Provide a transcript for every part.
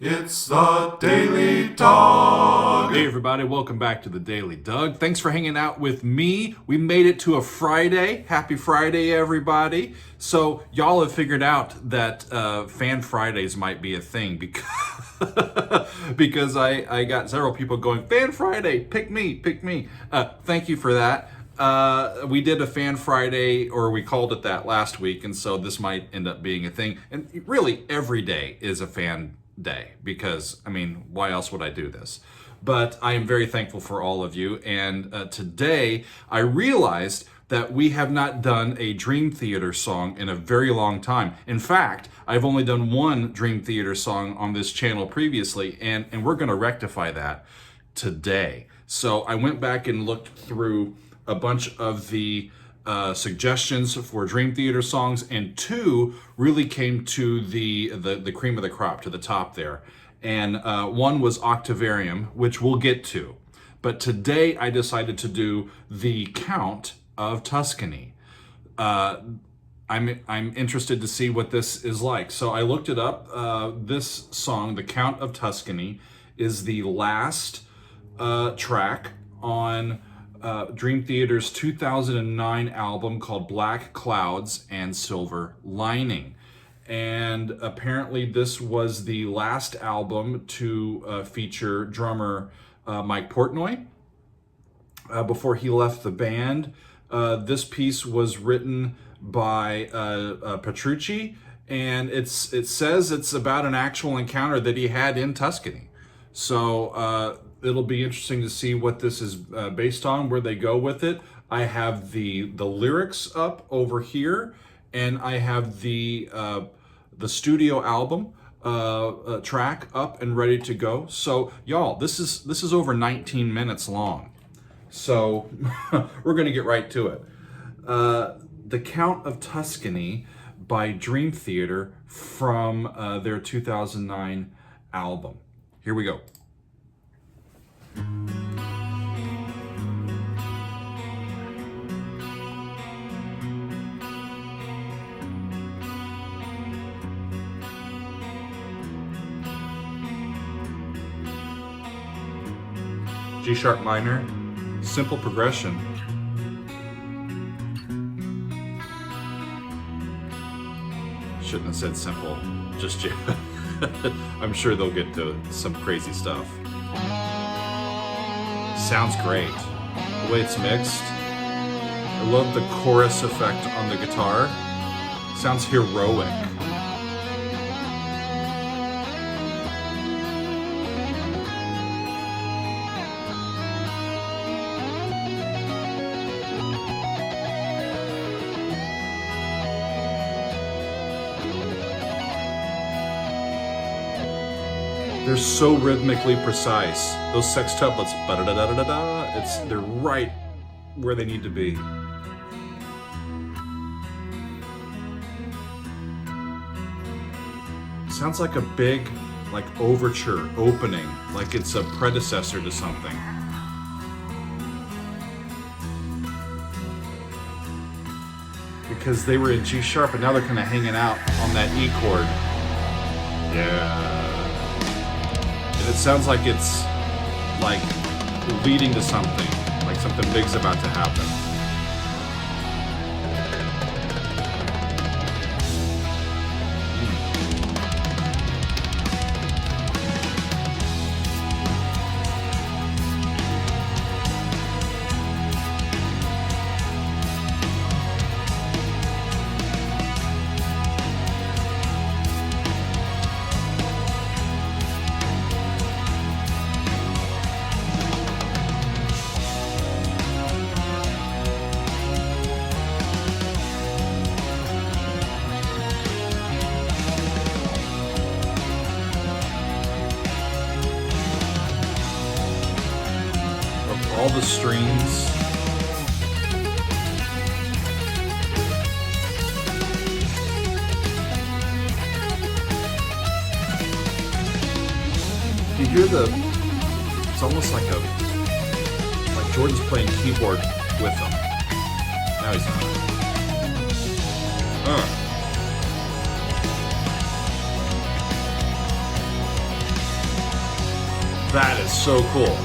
It's the Daily Dog. Hey everybody, welcome back to the Daily Doug. Thanks for hanging out with me. We made it to a Friday. Happy Friday, everybody. So y'all have figured out that Fan Fridays might be a thing because I got several people going, Fan Friday, pick me, pick me. Thank you for that. We did a Fan Friday, or we called it that last week, and so this might end up being a thing. And really, every day is a fan day because, I mean, why else would I do this? But I am very thankful for all of you. And today I realized that we have not done a Dream Theater song in a very long time. In fact, I've only done one Dream Theater song on this channel previously, and we're going to rectify that today. So I went back and looked through a bunch of the suggestions for Dream Theater songs, and two really came to the cream of the crop, to the top there. And one was Octavarium, which we'll get to. But today I decided to do the Count of Tuscany. I'm interested to see what this is like. So I looked it up. This song, the Count of Tuscany, is the last track on Dream Theater's 2009 album called Black Clouds and Silver Lining. And apparently this was the last album to feature drummer Mike Portnoy before he left the band. This piece was written by Petrucci, and it says it's about an actual encounter that he had in Tuscany. So it'll be interesting to see what this is based on, where they go with it. I have the lyrics up over here, and I have the studio album track up and ready to go. So y'all, this is over 19 minutes long. So we're gonna get right to it. The Count of Tuscany by Dream Theater from their 2009 album. Here we go. G sharp minor, simple progression. Shouldn't have said simple, just yet. I'm sure they'll get to some crazy stuff. Sounds great. The way it's mixed. I love the chorus effect on the guitar. Sounds heroic. They're so rhythmically precise. Those sextuplets, ba-da-da-da-da-da, they're right where they need to be. Sounds like a big, overture opening, like it's a predecessor to something. Because they were in G sharp, and now they're kind of hanging out on that E chord. Yeah. And it sounds like it's leading to something, like something big's about to happen. All the strings. You hear it's almost like Jordan's playing keyboard with them. Now he's not. That is so cool.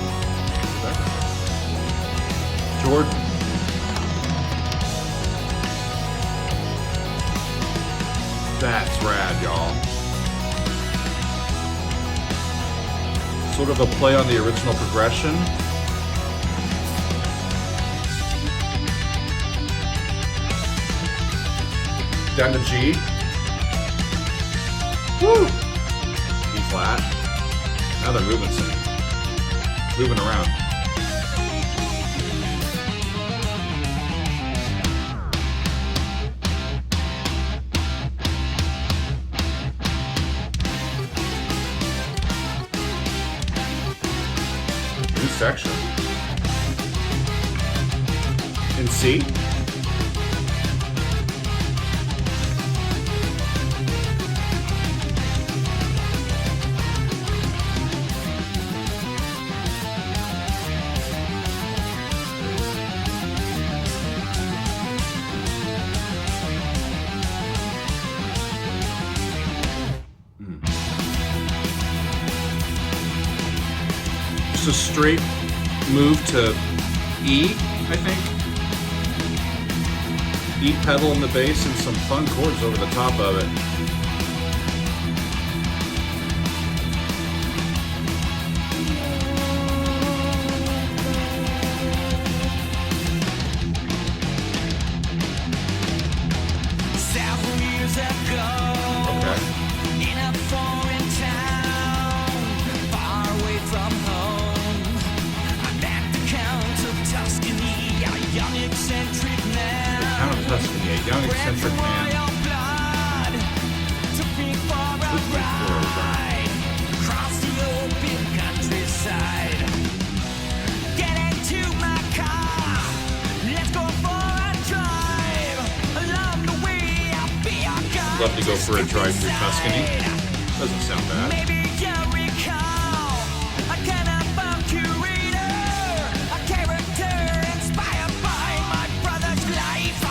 Jordan. That's rad, y'all. Sort of a play on the original progression. Down to G. Woo! E flat. Now they're moving some. Moving around. New section. In C. A straight move to E, I think. E pedal in the bass and some fun chords over the top of it. Several years ago, Okay. in a foreign town, far away from home, I met the Count of Tuscany, a young eccentric man. Count of Tuscany, a young eccentric man. Royal blood, took me for a ride across the open countryside. Get into my car, let's go for a drive. Along the way, I'll be your guide. Love to go for a drive through Tuscany. Doesn't sound bad. Maybe you'll recall a kind of bomb curator, a character inspired by my brother's life.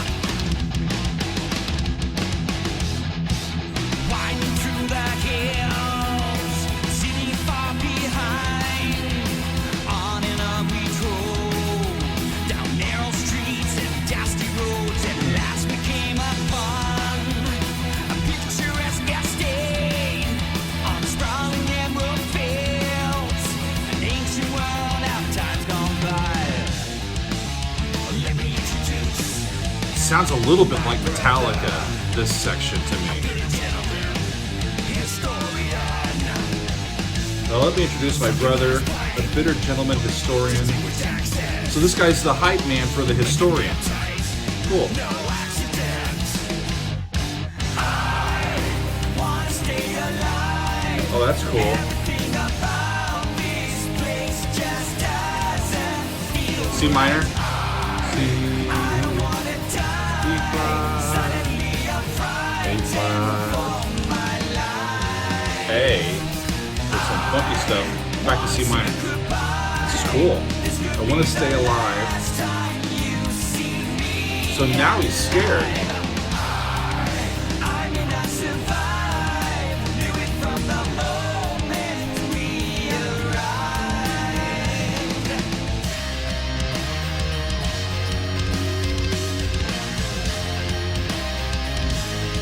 Winding through the hills, city far behind. On and on we drove, down narrow streets and dusty roads. At last we came upon a picturesque estate on sprawling emerald fields, an ancient world of times gone by. Let me introduce Sounds a little bit like Metallica, this section to me. historian. Now let me introduce my brother, a bitter gentleman historian. So this guy's the hype man for the historian. Cool. Wanna stay alive. Oh, that's cool. Everything about this place just doesn't feel C minor. C. wanna die. Suddenly I'm frightened A flat. for my life. A. There's some funky stuff. Back to C minor. This is cool. I want to stay alive. So now he's scared. I mean, I survived. Knew it from the moment we arrived.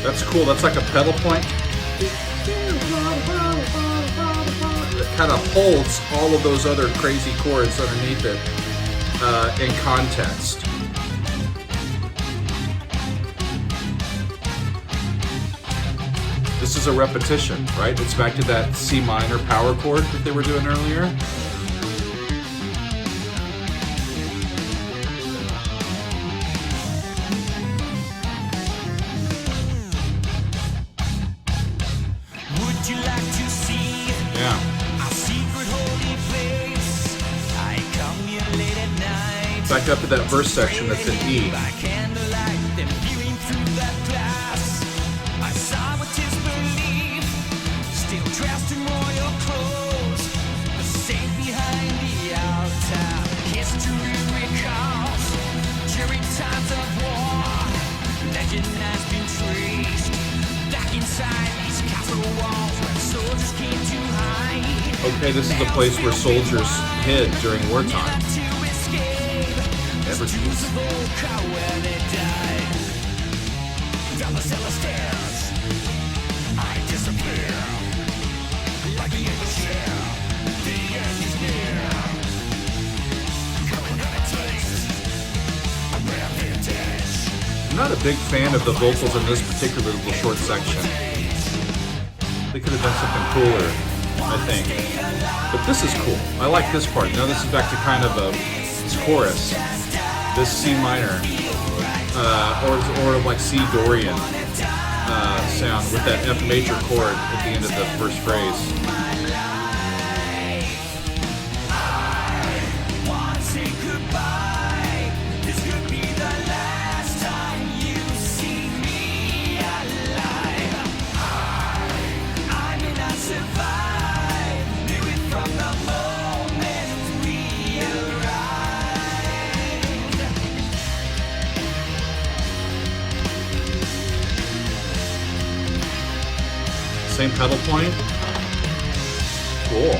That's cool. That's like a pedal point. It kind of holds all of those other crazy chords underneath it in context. This is a repetition, right? It's back to that C minor power chord that they were doing earlier. Would you like to see Yeah. our secret holy place? I come here late at night. Back up to that verse section that's in E. By candlelight, then viewing through that glass, I saw with disbelief, still dressed in royal clothes, the saint behind the altar. History recalls during times of war. Legend has been traced back inside these castle walls where soldiers came to hide. Okay, this is the place where soldiers hid during wartime. Evergreens. Down the cellar stairs, I disappear like the end of share. The end is near. Come and have a taste. A rare vintage. I'm not a big fan of the vocals in this particular little short section. They could have done something cooler, I think. But this is cool. I like this part. Now this is back to kind of this chorus. This C minor. Or like C Dorian sound with that F major chord at the end of the first phrase. Same pedal point. Cool.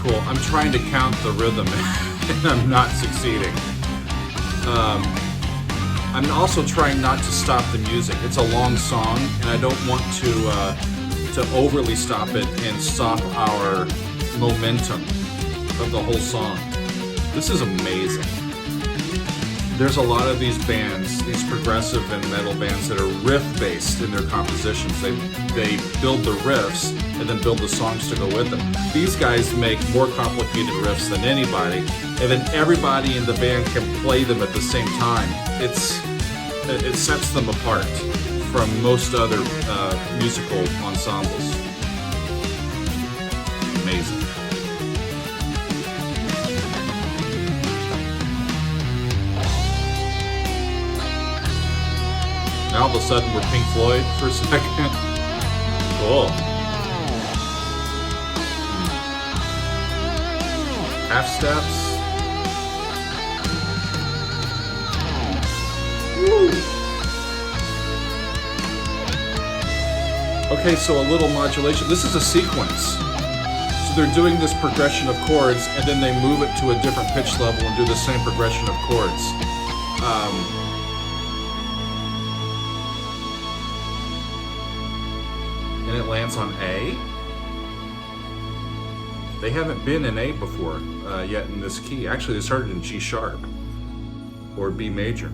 Cool. I'm trying to count the rhythm and I'm not succeeding. I'm also trying not to stop the music. It's a long song and I don't want to overly stop it and stop our momentum of the whole song. This is amazing. There's a lot of these bands, these progressive and metal bands that are riff-based in their compositions. They build the riffs and then build the songs to go with them. These guys make more complicated riffs than anybody, and then everybody in the band can play them at the same time. It sets them apart from most other musical ensembles. Amazing. Now all of a sudden we're Pink Floyd for a second. Cool. Half steps. Woo. Okay, so a little modulation. This is a sequence. So they're doing this progression of chords and then they move it to a different pitch level and do the same progression of chords. And it lands on A. They haven't been in A before yet in this key. Actually, they started in G sharp or B major.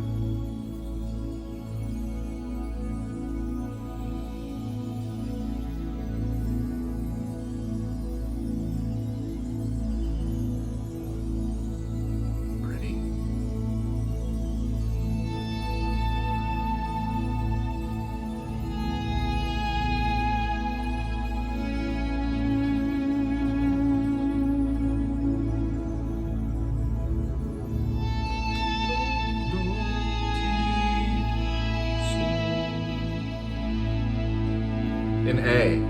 In A.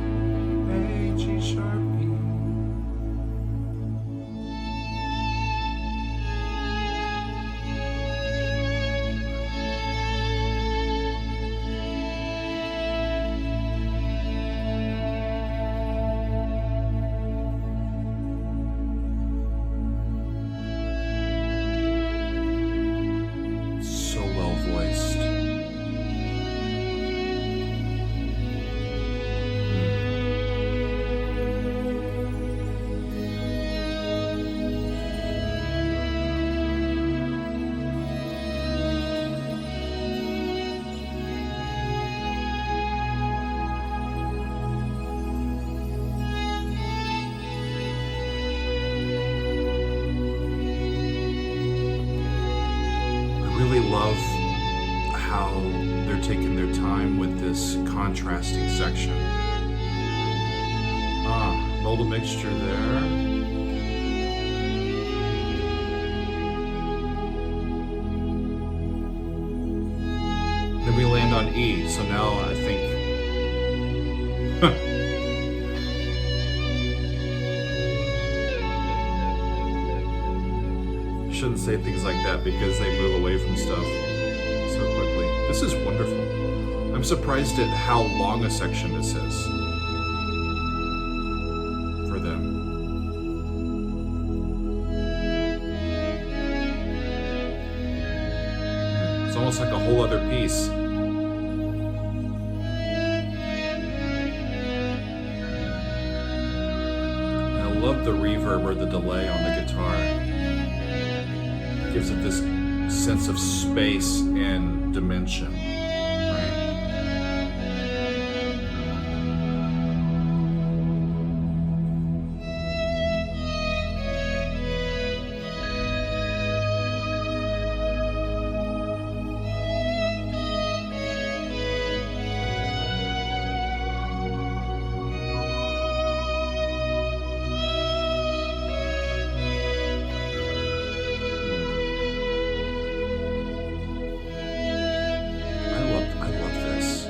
A, G sharp, E. So well voiced. Really love how they're taking their time with this contrasting section. Modal mixture there. E. So now I think. Shouldn't say things like that because they move away from stuff so quickly. This is wonderful. I'm surprised at how long a section this is for them. It's almost like a whole other piece. I love the reverb or the delay on the guitar. It gives it this sense of space and dimension. I love this.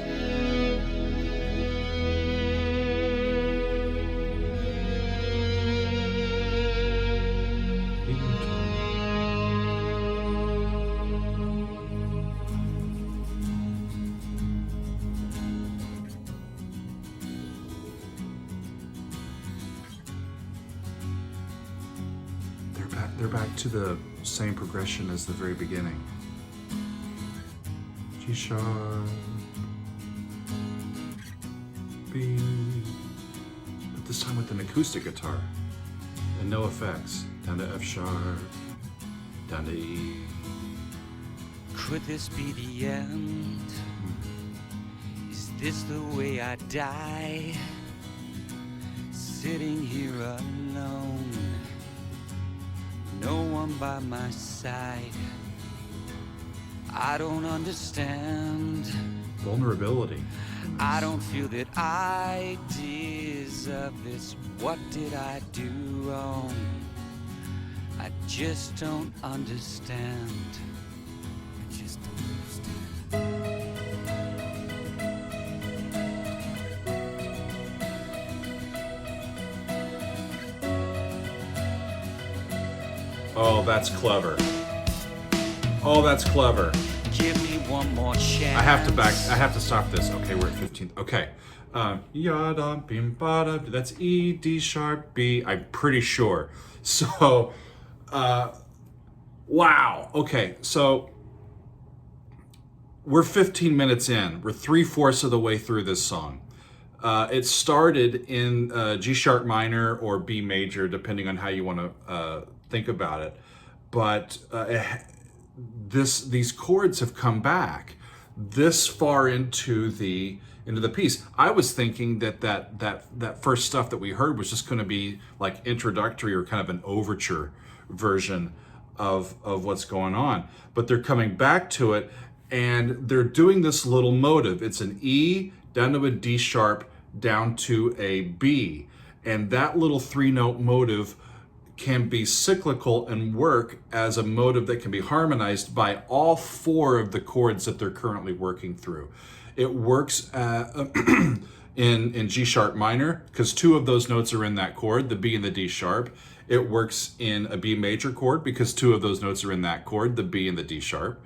They're back to the same progression as the very beginning. G sharp, B, but this time with an acoustic guitar and no effects. Down to F sharp, down to E. Could this be the end? Is this the way I die? Sitting here alone, no one by my side. I don't understand. Vulnerability. I don't feel that I deserve this. What did I do wrong? I just don't understand. I just don't understand. Oh, that's clever. Oh, that's clever. Give me one more chance. I have to stop this. Okay, we're at 15. Okay. Yada, bim, bada. That's E, D sharp, B. I'm pretty sure. So, wow. Okay, so we're 15 minutes in. We're 3/4 of the way through this song. It started in G sharp minor or B major, depending on how you want to think about it. But these chords have come back this far into the piece. I was thinking that first stuff that we heard was just going to be like introductory or kind of an overture version of what's going on. But they're coming back to it, and they're doing this little motive. It's an E down to a D sharp down to a B, and that little 3-note motive can be cyclical and work as a motive that can be harmonized by all 4 of the chords that they're currently working through. It works in G sharp minor because 2 of those notes are in that chord, the B and the D sharp. It works in a B major chord because 2 of those notes are in that chord, the B and the D sharp.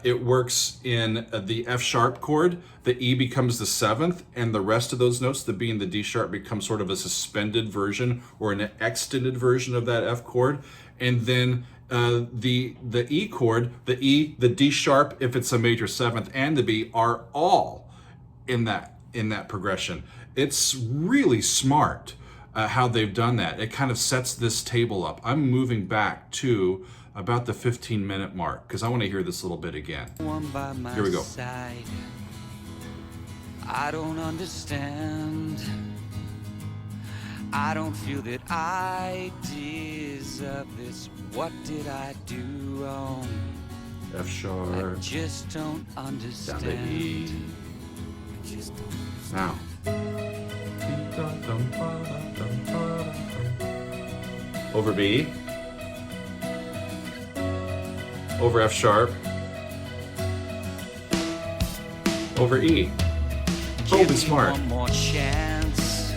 It works in the F sharp chord. The E becomes the 7th, and the rest of those notes, the B and the D sharp, become sort of a suspended version or an extended version of that F chord. And then the E chord, the E, the D sharp, if it's a major 7th, and the B are all in that progression. It's really smart how they've done that. It kind of sets this table up. I'm moving back to about the 15-minute mark because I want to hear this little bit again. Here we go. Side. I don't understand. I don't feel that I deserve this. What did I do wrong? F sharp. I just don't Down understand. to E. I just don't Now. Over B. Over F sharp. over E. Give Totally me smart. one more chance.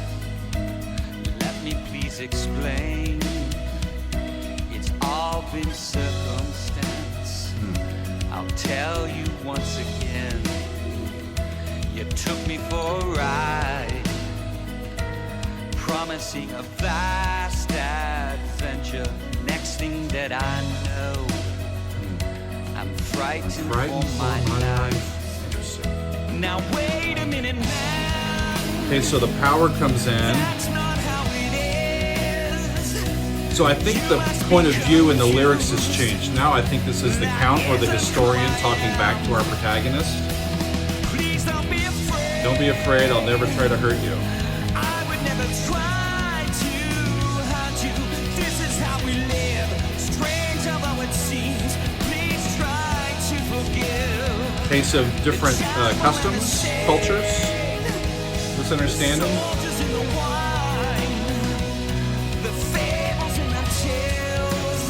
Let me please explain. It's all been circumstance. I'll tell you once again. You took me for a ride, promising a vast adventure. Next thing that I know, I'm frightened for my life. Interesting. Now wait a minute, man. Okay, so the power comes in. That's not how it is. So I think the point of view in the lyrics has changed. Now I think this is the Count or the historian talking back to our protagonist. Please don't be afraid. Don't be afraid, I'll never try to hurt you. I would never try to hurt you. This is how we live. Strange although it seems. Please try to forgive. Case of different customs, cultures, misunderstanding. Soldiers in the wine, the fables and the tales,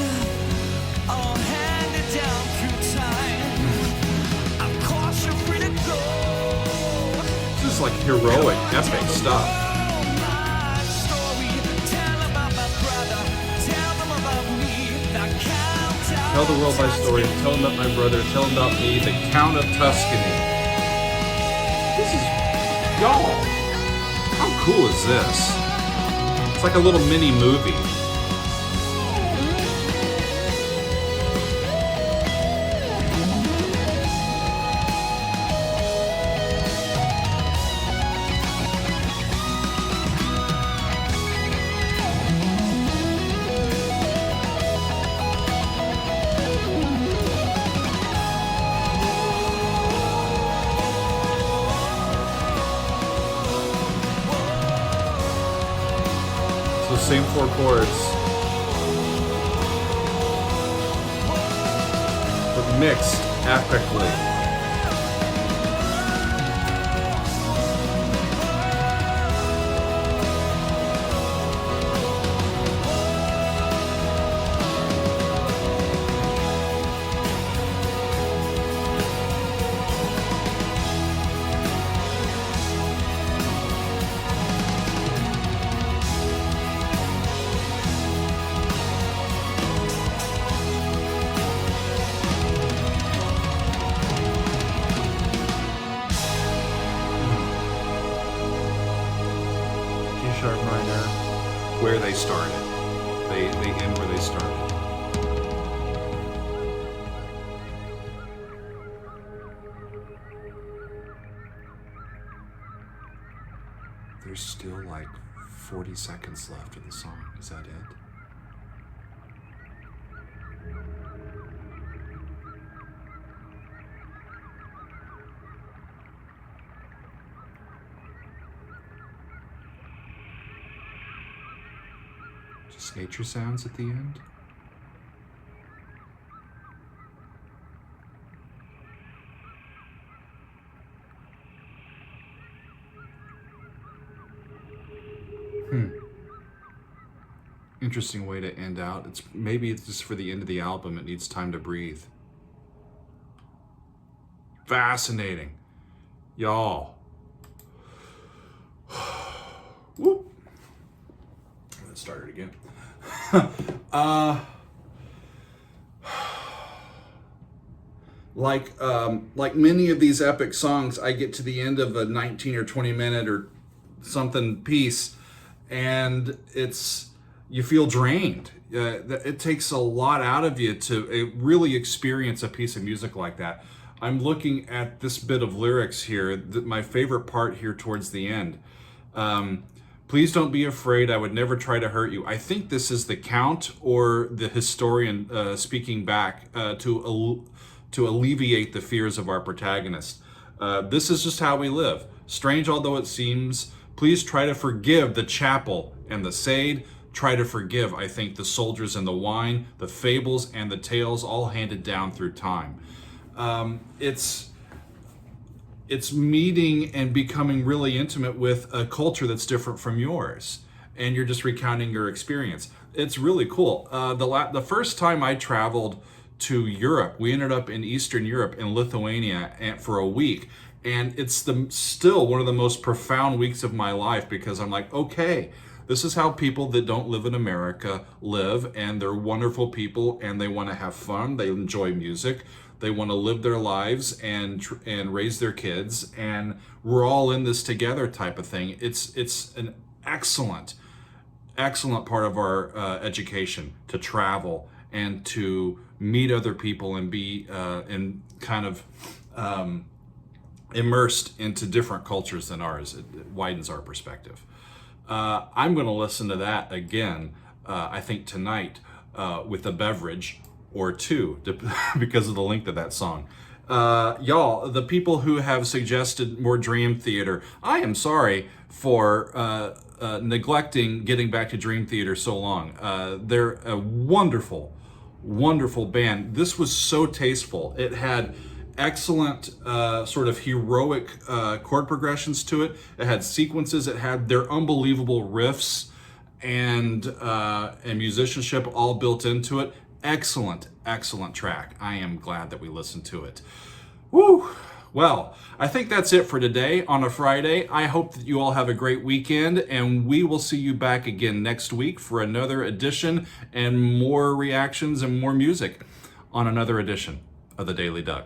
all handed down through time. Of course you're free to go. This is like heroic, epic stuff. My story, tell about my brother, tell them about me. The Count of Tell the world my story, tell them about my brother, tell them about me, the Count of Tuscany. This is, y'all, how cool is this? It's like a little mini movie. So same four chords, but mixed epically. G-sharp minor, where they started. They end where they started. There's still like 40 seconds left of the song. Is that it? Just nature sounds at the end? Interesting way to end out. Maybe it's just for the end of the album. It needs time to breathe. Fascinating. Y'all. Whoop. Let's start it again. Like many of these epic songs, I get to the end of a 19 or 20 minute or something piece, and you feel drained. It takes a lot out of you to really experience a piece of music like that. I'm looking at this bit of lyrics here, my favorite part here towards the end. Please don't be afraid, I would never try to hurt you. I think this is the Count or the historian speaking back to alleviate the fears of our protagonist. This is just how we live. Strange although it seems, please try to forgive the chapel and the sade. Try to forgive, I think, the soldiers and the wine, the fables and the tales, all handed down through time. It's meeting and becoming really intimate with a culture that's different from yours, and you're just recounting your experience. It's really cool. The first time I traveled to Europe, we ended up in Eastern Europe, in Lithuania, for a week, And it's still one of the most profound weeks of my life, because I'm like, okay, this is how people that don't live in America live, and they're wonderful people, and they want to have fun, they enjoy music, they want to live their lives and raise their kids, and we're all in this together type of thing. It's an excellent part of our education to travel and to meet other people and be in kind of immersed into different cultures than ours. It widens our perspective. I'm going to listen to that again, I think tonight, with a beverage or two, because of the length of that song. Y'all, the people who have suggested more Dream Theater, I am sorry for neglecting getting back to Dream Theater so long. They're a wonderful band. This was so tasteful. It had excellent sort of heroic chord progressions to it. It had sequences. It had their unbelievable riffs and musicianship all built into it. Excellent track. I am glad that we listened to it. Woo! Well, I think that's it for today on a Friday. I hope that you all have a great weekend, and we will see you back again next week for another edition and more reactions and more music on another edition of the Daily Doug.